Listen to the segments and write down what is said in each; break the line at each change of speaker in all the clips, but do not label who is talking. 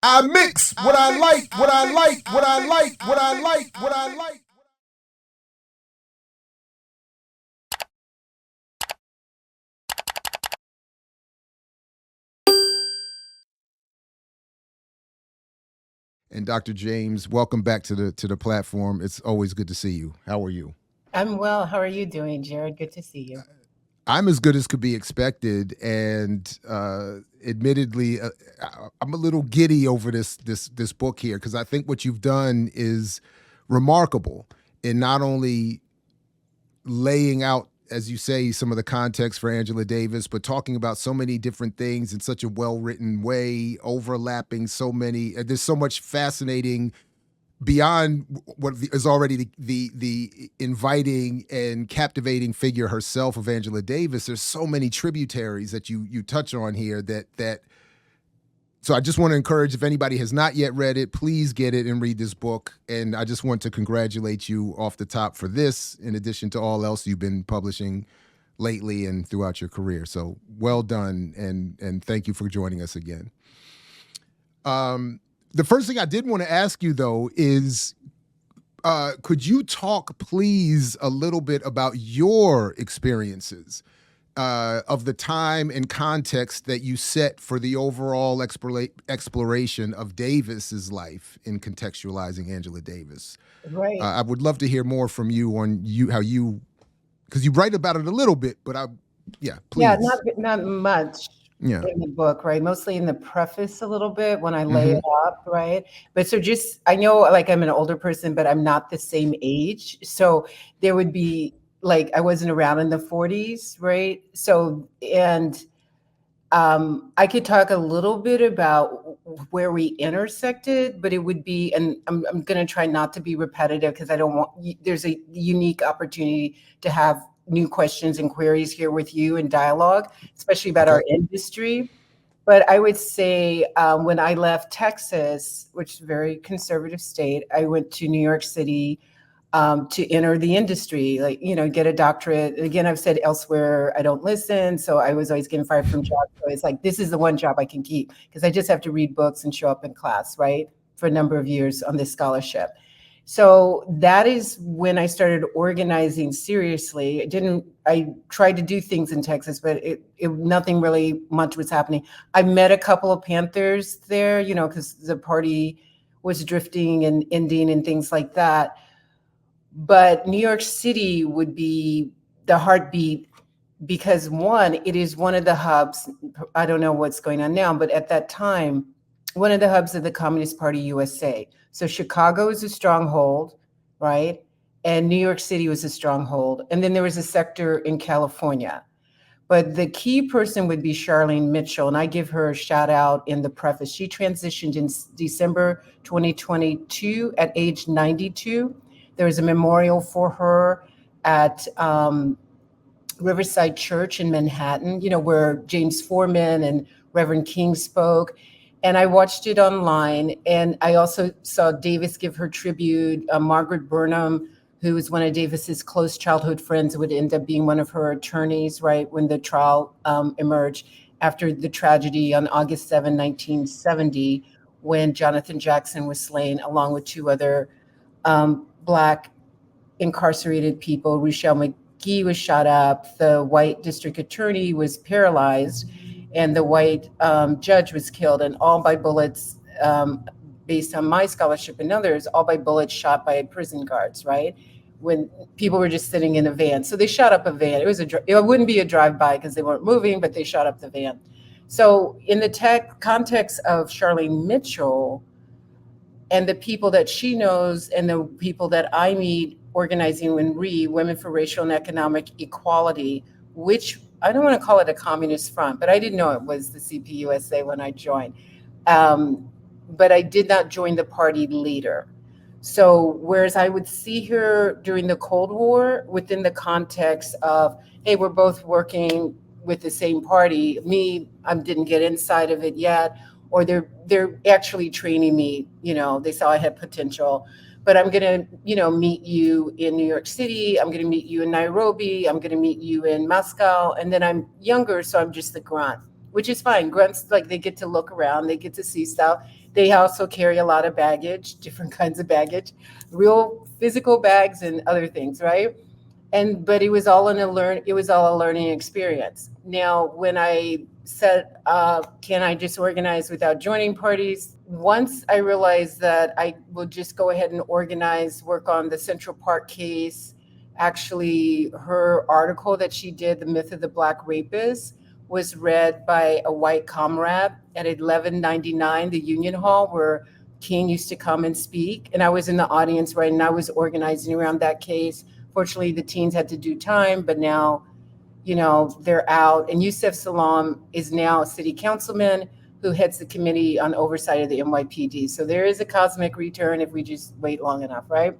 I mix what I like, what I like, what I like, what I like, what I like. And Dr. James, welcome back to the platform. It's always good to see you. How are you?
I'm well. How are you doing, Jared? Good to see you.
I'm as good as could be expected, and admittedly, I'm a little giddy over this book here because I think what you've done is remarkable in not only laying out, as you say, some of the context for Angela Davis, but talking about so many different things in such a well-written way, overlapping so many. There's so much fascinating beyond what is already the inviting and captivating figure herself of Angela Davis. There's so many tributaries that you touch on here that so I just want to encourage, if anybody has not yet read it, please get it and read this book. And I just want to congratulate you off the top for this, in addition to all else you've been publishing lately and throughout your career. So well done, and thank you for joining us again. The first thing I did want to ask you, though, is could you talk, please, a little bit about your experiences of the time and context that you set for the overall exploration of Davis's life in contextualizing Angela Davis?
Right.
I would love to hear more from you on how you, because you write about it a little bit, but
Yeah,
please.
not much
Yeah.
in the book, right? Mostly in the preface a little bit when I lay
Mm-hmm.
it up, right? But so just I know like I'm an older person, but I'm not the same age. So there would be like I wasn't around in the 40s, right? So and I could talk a little bit about where we intersected, but it would be, and I'm going to try not to be repetitive because I don't want, there's a unique opportunity to have new questions and queries here with you in dialogue, especially about
Okay.
our industry. But I would say when I left Texas, which is a very conservative state, I went to New York City to enter the industry, like, get a doctorate. Again, I've said elsewhere, I don't listen. So I was always getting fired from jobs. So it's like, this is the one job I can keep because I just have to read books and show up in class, right? For a number of years on this scholarship. So that is when I started organizing seriously. I tried to do things in Texas, but nothing really much was happening. I met a couple of Panthers there, because the party was drifting and ending and things like that. But New York City would be the heartbeat because one, it is one of the hubs. I don't know what's going on now, but at that time, one of the hubs of the Communist Party USA. So Chicago is a stronghold, right? And New York City was a stronghold. And then there was a sector in California. But the key person would be Charlene Mitchell, and I give her a shout out in the preface. She transitioned in December 2022 at age 92. There is a memorial for her at Riverside Church in Manhattan, where James Foreman and Reverend King spoke. And I watched it online. And I also saw Davis give her tribute. Margaret Burnham, who was one of Davis's close childhood friends, would end up being one of her attorneys, right, when the trial emerged after the tragedy on August 7, 1970, when Jonathan Jackson was slain, along with two other Black incarcerated people. Rochelle McGee was shot up. The white district attorney was paralyzed, and the white judge was killed, and all by bullets. Based on my scholarship and others, all by bullets shot by prison guards. Right, when people were just sitting in a van, so they shot up a van. It wouldn't be a drive-by because they weren't moving, but they shot up the van. So, in the context of Charlene Mitchell, and the people that she knows and the people that I meet organizing Women for Racial and Economic Equality, which I don't want to call it a communist front, but I didn't know it was the CPUSA when I joined. But I did not join the party later. So whereas I would see her during the Cold War within the context of, hey, we're both working with the same party. Me, I didn't get inside of it yet, or they're actually training me. They saw I had potential. But I'm gonna, meet you in New York City. I'm gonna meet you in Nairobi. I'm gonna meet you in Moscow. And then I'm younger, so I'm just the grunt, which is fine. Grunts, like, they get to look around, they get to see stuff. They also carry a lot of baggage, different kinds of baggage, real physical bags and other things, right? And but it was all a learning experience. Now when I said, can I just organize without joining parties, once I realized that I will just go ahead and organize, work on the Central Park case. Actually, her article that she did, The Myth of the Black Rapist, was read by a white comrade at 1199, the Union Hall, where King used to come and speak. And I was in the audience, right? And I was organizing around that case. Fortunately, the teens had to do time, but now, they're out. And Yusef Salam is now a city councilman who heads the committee on oversight of the NYPD. So there is a cosmic return if we just wait long enough, right?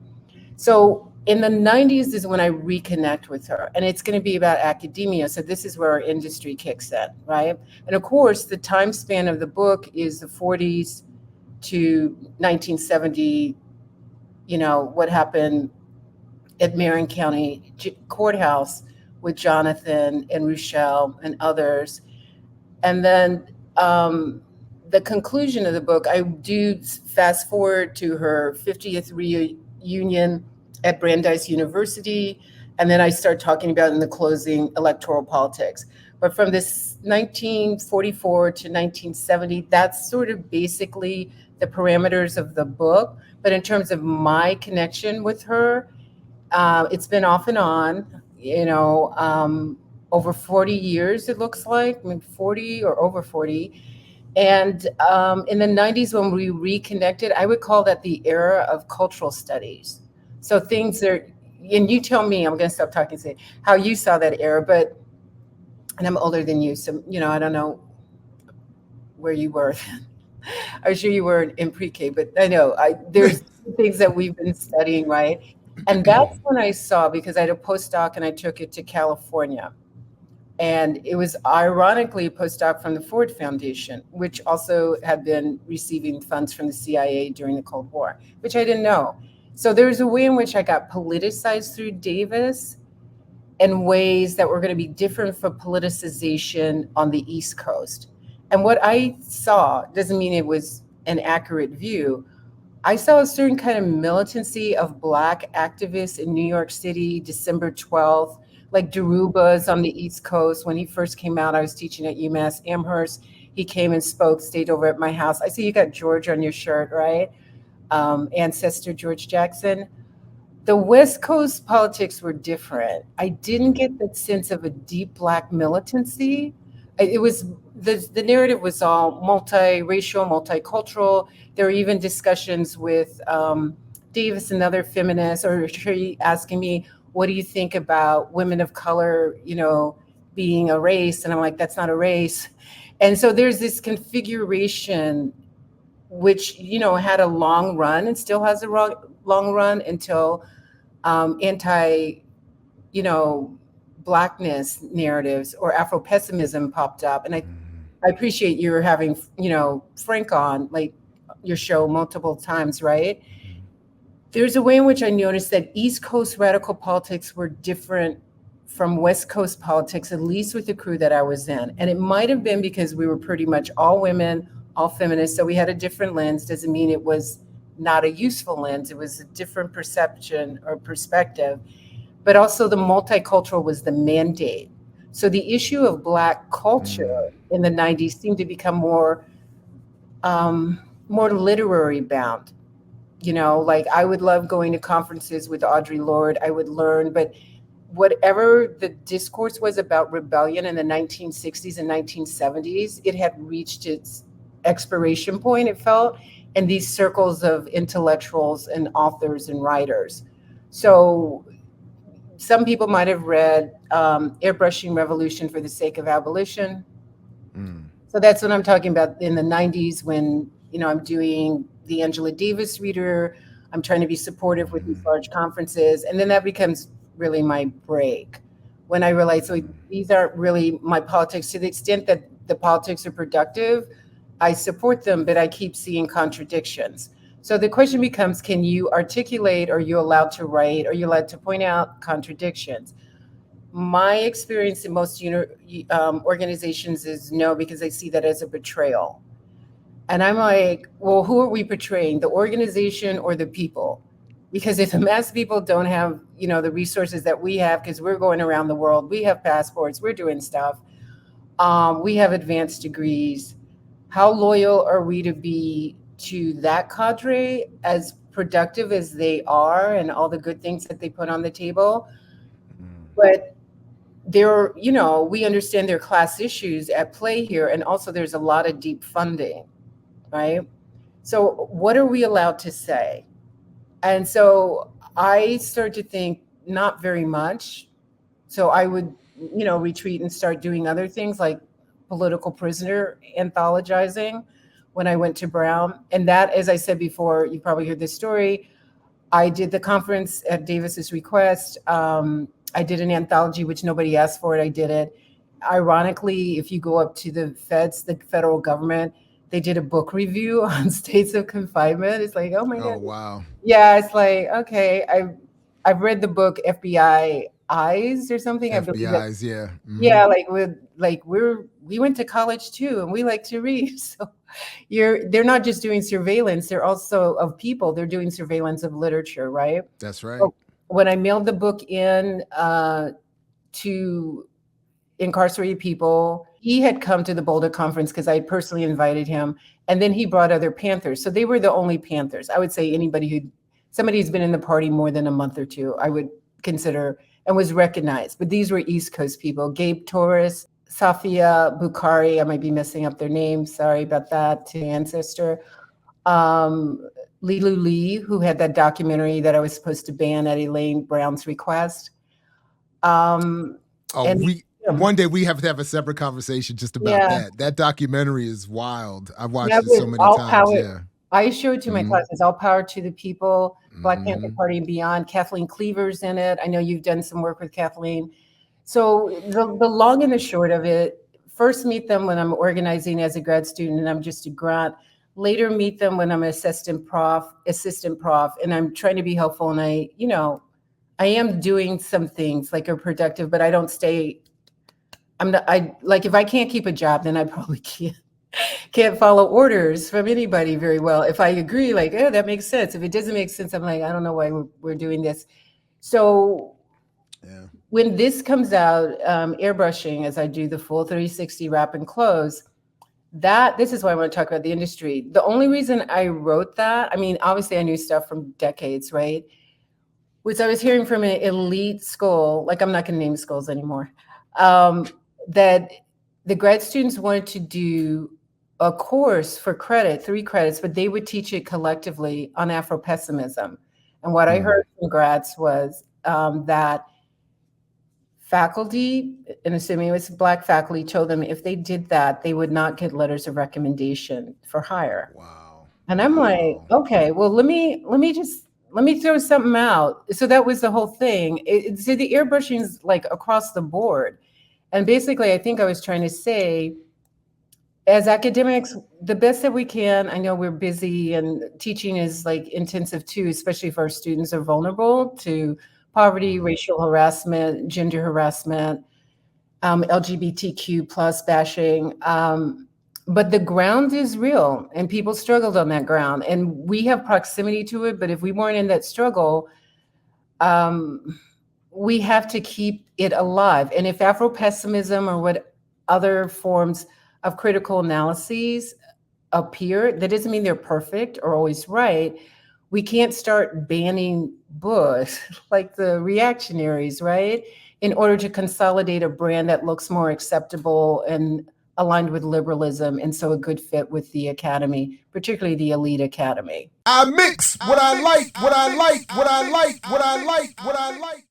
So in the 90s is when I reconnect with her, and it's going to be about academia. So this is where our industry kicks in, right? And of course, the time span of the book is the 40s to 1970, what happened at Marion County Courthouse with Jonathan and Rochelle and others. And then the conclusion of the book, I do fast forward to her 50th reunion at Brandeis University. And then I start talking about in the closing electoral politics. But from this 1944 to 1970, that's sort of basically the parameters of the book. But in terms of my connection with her, it's been off and on, over 40 years, it looks like, 40 or over 40. And in the 90s, when we reconnected, I would call that the era of cultural studies. So things are, and you tell me, I'm going to stop talking, say how you saw that era, and I'm older than you, so, I don't know where you were. I'm sure you were in pre-K, but I know there's things that we've been studying, right? And that's when I saw, because I had a postdoc and I took it to California. And it was ironically a postdoc from the Ford Foundation, which also had been receiving funds from the CIA during the Cold War, which I didn't know. So there's a way in which I got politicized through Davis in ways that were going to be different from politicization on the East Coast. And what I saw doesn't mean it was an accurate view. I saw a certain kind of militancy of Black activists in New York City, December 12th, like Daruba's on the East Coast. When he first came out, I was teaching at UMass Amherst. He came and spoke, stayed over at my house. I see you got George on your shirt, right? Ancestor George Jackson. The West Coast politics were different. I didn't get that sense of a deep Black militancy. It was the narrative was all multiracial, multicultural. There were even discussions with Davis and other feminists, or she asking me, "What do you think about women of color, being a race?" And I'm like, "That's not a race." And so there's this configuration, which had a long run and still has a long run until anti, you know, Blackness narratives or Afro pessimism popped up. And I appreciate you having, Frank on, like, your show multiple times, right? There's a way in which I noticed that East Coast radical politics were different from West Coast politics, at least with the crew that I was in. And it might have been because we were pretty much all women, all feminists. So we had a different lens. Doesn't mean it was not a useful lens. It was a different perception or perspective. But also the multicultural was the mandate. So the issue of Black culture in the 90s seemed to become more literary bound. Like I would love going to conferences with Audre Lorde. I would learn, but whatever the discourse was about rebellion in the 1960s and 1970s, it had reached its expiration point, it felt, in these circles of intellectuals and authors and writers. So some people might have read Airbrushing Revolution for the Sake of Abolition. So that's what I'm talking about in the 90s when, I'm doing the Angela Davis reader. I'm trying to be supportive with these large conferences. And then that becomes really my break when I realize, so these aren't really my politics. To the extent that the politics are productive, I support them, but I keep seeing contradictions. So the question becomes, can you articulate, are you allowed to write, are you allowed to point out contradictions? My experience in most organizations is no, because I see that as a betrayal. And I'm like, well, who are we portraying, the organization or the people? Because if the mass people don't have, the resources that we have, because we're going around the world, we have passports, we're doing stuff, we have advanced degrees. How loyal are we to be to that cadre, as productive as they are and all the good things that they put on the table? But we understand there are class issues at play here. And also there's a lot of deep funding, right? So what are we allowed to say? And so I started to think not very much. So I would, retreat and start doing other things like political prisoner anthologizing when I went to Brown. And that, as I said before, you probably heard this story. I did the conference at Davis's request. I did an anthology, which nobody asked for it. I did it. Ironically, if you go up to the federal government, they did a book review on states of confinement. It's like, oh my
Oh,
God.
wow.
Yeah, it's like, okay, I've read the book FBI Eyes or something. I believe that.
FBI's, yeah.
Yeah, we went to college too, and we like to read. So they're not just doing surveillance, they're also of people, they're doing surveillance of literature, right?
That's right.
So when I mailed the book in to incarcerated people, he had come to the Boulder conference because I personally invited him. And then he brought other Panthers. So they were the only Panthers. I would say somebody who's been in the party more than a month or two, I would consider, and was recognized. But these were East Coast people: Gabe Torres, Safia Bukhari. I might be messing up their names. Sorry about that to ancestor. Lilu Lee, who had that documentary that I was supposed to ban at Elaine Brown's request.
One day we have to have a separate conversation just about that. That documentary is wild. I've watched it so many times. Yeah.
I show it to my classes. All power to the people, Black Panther Party and beyond. Kathleen Cleaver's in it. I know you've done some work with Kathleen. So the long and the short of it, first meet them when I'm organizing as a grad student and I'm just a grant. Later meet them when I'm an assistant prof, and I'm trying to be helpful. And I am doing some things like are productive, but I don't stay. If I can't keep a job, then I probably can't follow orders from anybody very well. If I agree, that makes sense. If it doesn't make sense, I'm like, I don't know why we're doing this. So when this comes out, airbrushing, as I do the full 360 wrap and close, this is why I want to talk about the industry. The only reason I wrote that, obviously I knew stuff from decades, right? Was I was hearing from an elite school, I'm not going to name schools anymore, that the grad students wanted to do a course for credit, 3 credits, but they would teach it collectively on Afro-pessimism. And what I heard from grads was that faculty, and assuming it was Black faculty, told them if they did that, they would not get letters of recommendation for hire.
Wow.
And I'm like, okay, well, let me throw something out. So that was the whole thing. So the airbrushing is across the board. And basically, I think I was trying to say, as academics, the best that we can, I know we're busy and teaching is intensive too, especially if our students are vulnerable to poverty, racial harassment, gender harassment, LGBTQ plus bashing. But the ground is real and people struggled on that ground and we have proximity to it. But if we weren't in that struggle, we have to keep it alive. And if Afro-pessimism or what other forms of critical analyses appear, that doesn't mean they're perfect or always right. We can't start banning books like the reactionaries, right? In order to consolidate a brand that looks more acceptable and aligned with liberalism, and so a good fit with the academy, particularly the elite academy.
I mix what I like, what I like, what I like, what I like, what I like.